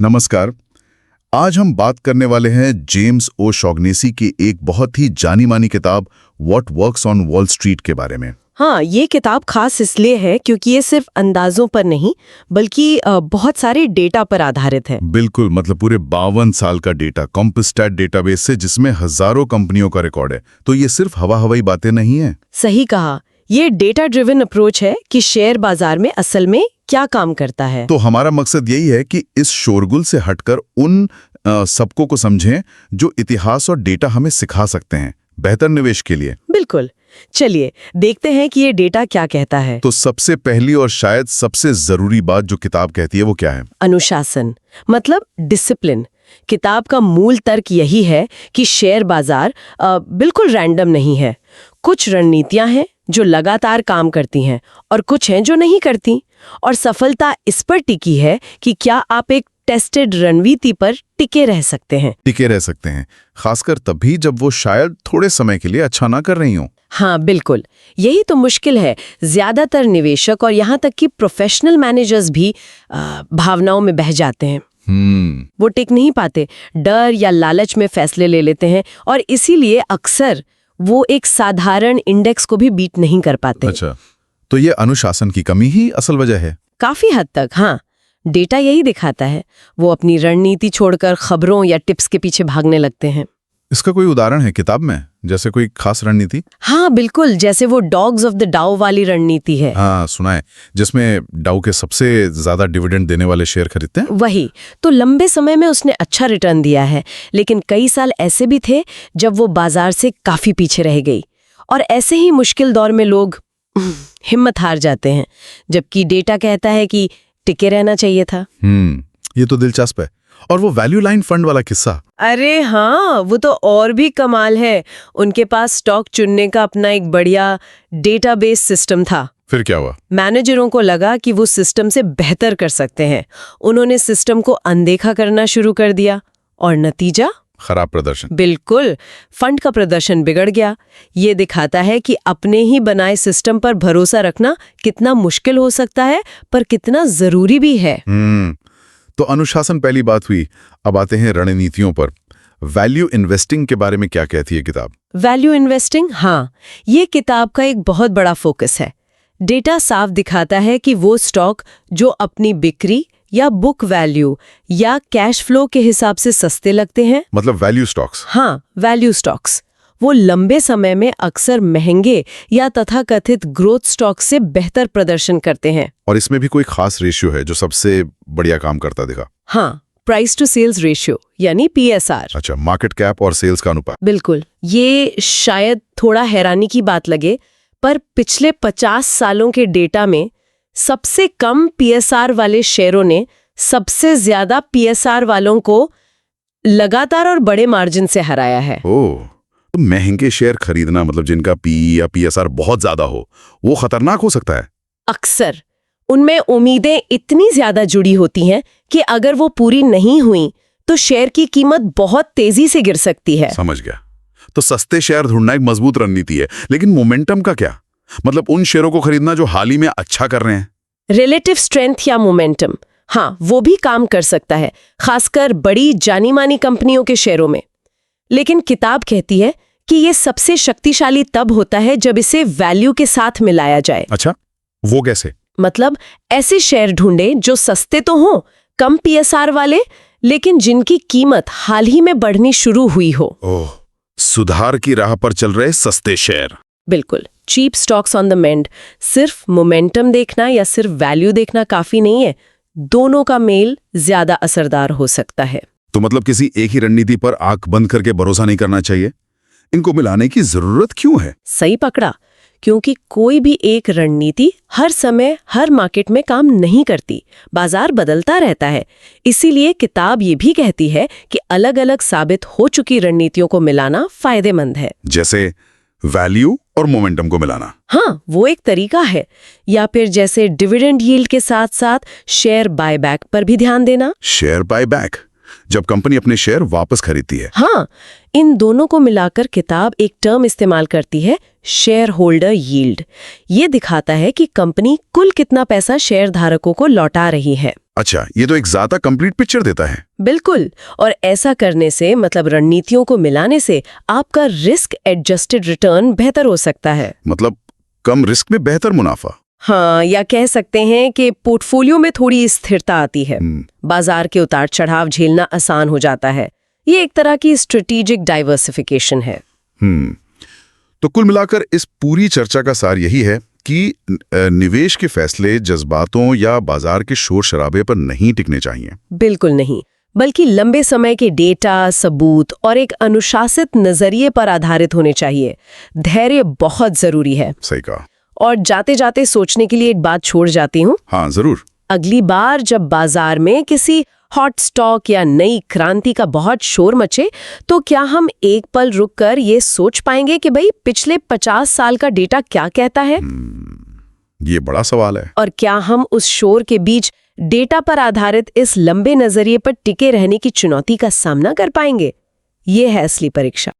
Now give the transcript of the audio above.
नमस्कार। आज हम बात करने वाले हैं जेम्स ओ शॉग्नेसी की एक बहुत ही जानी मानी किताब what works on wall street के बारे में। हाँ, ये किताब खास इसलिए है क्योंकि ये सिर्फ अंदाजों पर नहीं बल्कि बहुत सारे डेटा पर आधारित है। बिल्कुल, मतलब पूरे 52 साल का डेटा कॉम्पस्टैट डेटाबेस से, जिसमें हजारों कंपनियों का रिकॉर्ड है। तो ये सिर्फ हवाई बातें नहीं है। सही कहा, ये डेटा ड्रिवन अप्रोच है कि शेयर बाजार में असल में क्या काम करता है। तो हमारा मकसद यही है कि इस शोरगुल से हटकर उन सबकों को समझें जो इतिहास और डेटा हमें सिखा सकते हैं बेहतर निवेश के लिए। बिल्कुल, चलिए देखते हैं कि ये डेटा क्या कहता है। तो सबसे पहली और शायद सबसे जरूरी बात जो किताब कहती है वो क्या है? अनुशासन, मतलब डिसिप्लिन। किताब का मूल तर्क यही है कि शेयर बाजार बिल्कुल रैंडम नहीं है। कुछ रणनीतियां हैं जो लगातार काम करती हैं और कुछ हैं जो नहीं करती, और सफलता इस पर टिकी है कि क्या आप एक टेस्टेड रणनीति पर टिके रह सकते हैं। खासकर तभी जब वो शायद थोड़े समय के लिए अच्छा ना कर रही हो। हाँ बिल्कुल, यही तो मुश्किल है। ज्यादातर निवेशक और यहाँ तक कि प्रोफेशनल मैनेजर्स भी भावनाओं में बह जाते हैं। वो टिक नहीं पाते, डर या लालच में फैसले ले लेते हैं और इसीलिए अक्सर वो एक साधारण इंडेक्स को भी बीट नहीं कर पाते। अच्छा, तो ये अनुशासन की कमी ही असल वजह है? काफी हद तक हाँ, डेटा यही दिखाता है। वो अपनी रणनीति छोड़कर खबरों या टिप्स के पीछे भागने लगते हैं। इसका कोई उदाहरण है किताब में, जैसे कोई खास रणनीति? हाँ बिल्कुल, जैसे वो डॉग्स ऑफ द डाउ वाली रणनीति है। हाँ सुना है, जिसमें डाउ के सबसे ज्यादा डिविडेंड देने वाले शेयर खरीदते हैं। वही तो, लंबे समय में उसने अच्छा रिटर्न दिया है, लेकिन कई साल ऐसे भी थे जब वो बाजार से काफी पीछे रह गई। और ऐसे ही मुश्किल दौर में लोग हिम्मत हार जाते हैं, जबकि डेटा कहता है कि टिके रहना चाहिए था। ये तो दिलचस्प है। और वो वैल्यू लाइन फंड वाला किस्सा? अरे हाँ, वो तो और भी कमाल है। उनके पास स्टॉक चुनने का अपना एक बढ़िया डेटाबेस सिस्टम था। फिर क्या हुआ? मैनेजरों को लगा कि वो सिस्टम से बेहतर कर सकते हैं। उन्होंने सिस्टम को अनदेखा करना शुरू कर दिया और नतीजा? खराब प्रदर्शन। बिल्कुल, फंड का प्रदर्शन बिगड़ गया। ये दिखाता है कि अपने ही बनाए सिस्टम पर भरोसा रखना कितना मुश्किल हो सकता है, पर कितना जरूरी भी है। तो अनुशासन पहली बात हुई, अब आते हैं रणनीतियों पर। वैल्यू इन्वेस्टिंग के बारे में क्या कहती है किताब? वैल्यू इन्वेस्टिंग, हाँ, ये किताब का एक बहुत बड़ा फोकस है। डेटा साफ दिखाता है कि वो स्टॉक जो अपनी बिक्री या बुक वैल्यू या कैश फ्लो के हिसाब से सस्ते लगते हैं, मतलब वैल्यू स्टॉक्स। हाँ, वैल्यू स्टॉक्स, वो लंबे समय में अक्सर महंगे या तथाकथित ग्रोथ स्टॉक से बेहतर प्रदर्शन करते हैं। और इसमें भी कोई खास रेशियो है जो सबसे बढ़िया काम करता दिखा? हाँ, प्राइस टू सेल्स रेशियो यानी PSR। अच्छा, मार्केट कैप और सेल्स का अनुपात। बिल्कुल, ये शायद थोड़ा हैरानी की बात लगे, पर पिछले 50 सालों के डेटा में सबसे कम PSR वाले शेयरों ने सबसे ज्यादा PSR वालों को लगातार और बड़े मार्जिन से हराया है। ओह, तो महंगे शेयर खरीदना, मतलब जिनका PE या PSR बहुत ज्यादा हो, वो खतरनाक हो सकता है। अक्सर उनमें उम्मीदें इतनी ज्यादा जुड़ी होती हैं कि अगर वो पूरी नहीं हुई तो शेयर की कीमत बहुत तेजी से गिर सकती है। समझ गया। तो सस्ते शेयर ढूंढना एक मजबूत रणनीति है, लेकिन मोमेंटम का क्या? मतलब उन शेयरों को खरीदना जो हाल ही में अच्छा कर रहे हैं। रिलेटिव स्ट्रेंथ या मोमेंटम, हाँ, वो भी काम कर सकता है, खासकर बड़ी जानी मानी कंपनियों के शेयरों में। लेकिन किताब कहती है कि ये सबसे शक्तिशाली तब होता है जब इसे वैल्यू के साथ मिलाया जाए। अच्छा, वो कैसे? मतलब ऐसे शेयर ढूंढे जो सस्ते तो हों, कम PSR वाले, लेकिन जिनकी कीमत हाल ही में बढ़नी शुरू हुई हो। ओह, सुधार की राह पर चल रहे सस्ते शेयर। बिल्कुल, चीप स्टॉक्स ऑन द मेंड। सिर्फ मोमेंटम देखना या सिर्फ वैल्यू देखना काफी नहीं है, दोनों का मेल ज्यादा असरदार हो सकता है। तो मतलब किसी एक ही रणनीति पर आंख बंद करके भरोसा नहीं करना चाहिए, इनको मिलाने की जरूरत क्यों है? सही पकड़ा, क्योंकि कोई भी एक रणनीति हर समय हर मार्केट में काम नहीं करती। बाजार बदलता रहता है। इसीलिए किताब ये भी कहती है कि अलग-अलग साबित हो चुकी रणनीतियों को मिलाना फायदेमंद है। जैसे वैल्यू और मोमेंटम को मिलाना। हाँ, वो एक तरीका है। या फिर जैसे डिविडेंड यील्ड के साथ साथ शेयर बायबैक पर भी ध्यान देना। शेयर बायबैक, जब कंपनी अपने शेयर वापस खरीदती है। हाँ, इन दोनों को मिलाकर किताब एक टर्म इस्तेमाल करती है, शेयर होल्डर यील्ड। ये दिखाता है कि कंपनी कुल कितना पैसा शेयर धारकों को लौटा रही है। अच्छा, ये तो एक ज्यादा कंप्लीट पिक्चर देता है। बिल्कुल, और ऐसा करने से मतलब रणनीतियों को मिलाने से आपका रिस्क एडजस्टेड रिटर्न बेहतर हो सकता है। मतलब कम रिस्क में बेहतर मुनाफा। हाँ, या कह सकते हैं कि पोर्टफोलियो में थोड़ी स्थिरता आती है। बाजार के उतार चढ़ाव झेलना आसान हो जाता है। ये एक तरह की स्ट्रेटेजिक डाइवर्सिफिकेशन है। तो कुल मिलाकर इस पूरी चर्चा का सार यही है कि निवेश के फैसले जज्बातों या बाजार के शोर शराबे पर नहीं टिकने चाहिए। बिल्कुल नहीं, बल्कि लंबे समय के डेटा, सबूत और एक अनुशासित नजरिए पर आधारित होने चाहिए। धैर्य बहुत जरूरी है। सही कहा। और जाते जाते सोचने के लिए एक बात छोड़ जाती हूँ। हाँ, जरूर। अगली बार जब बाजार में किसी हॉट स्टॉक या नई क्रांति का बहुत शोर मचे, तो क्या हम एक पल रुककर ये सोच पाएंगे कि भाई पिछले 50 साल का डेटा क्या कहता है? ये बड़ा सवाल है। और क्या हम उस शोर के बीच डेटा पर आधारित इस लंबे नजरिए पर टिके रहने की चुनौती का सामना कर पाएंगे? ये है असली परीक्षा।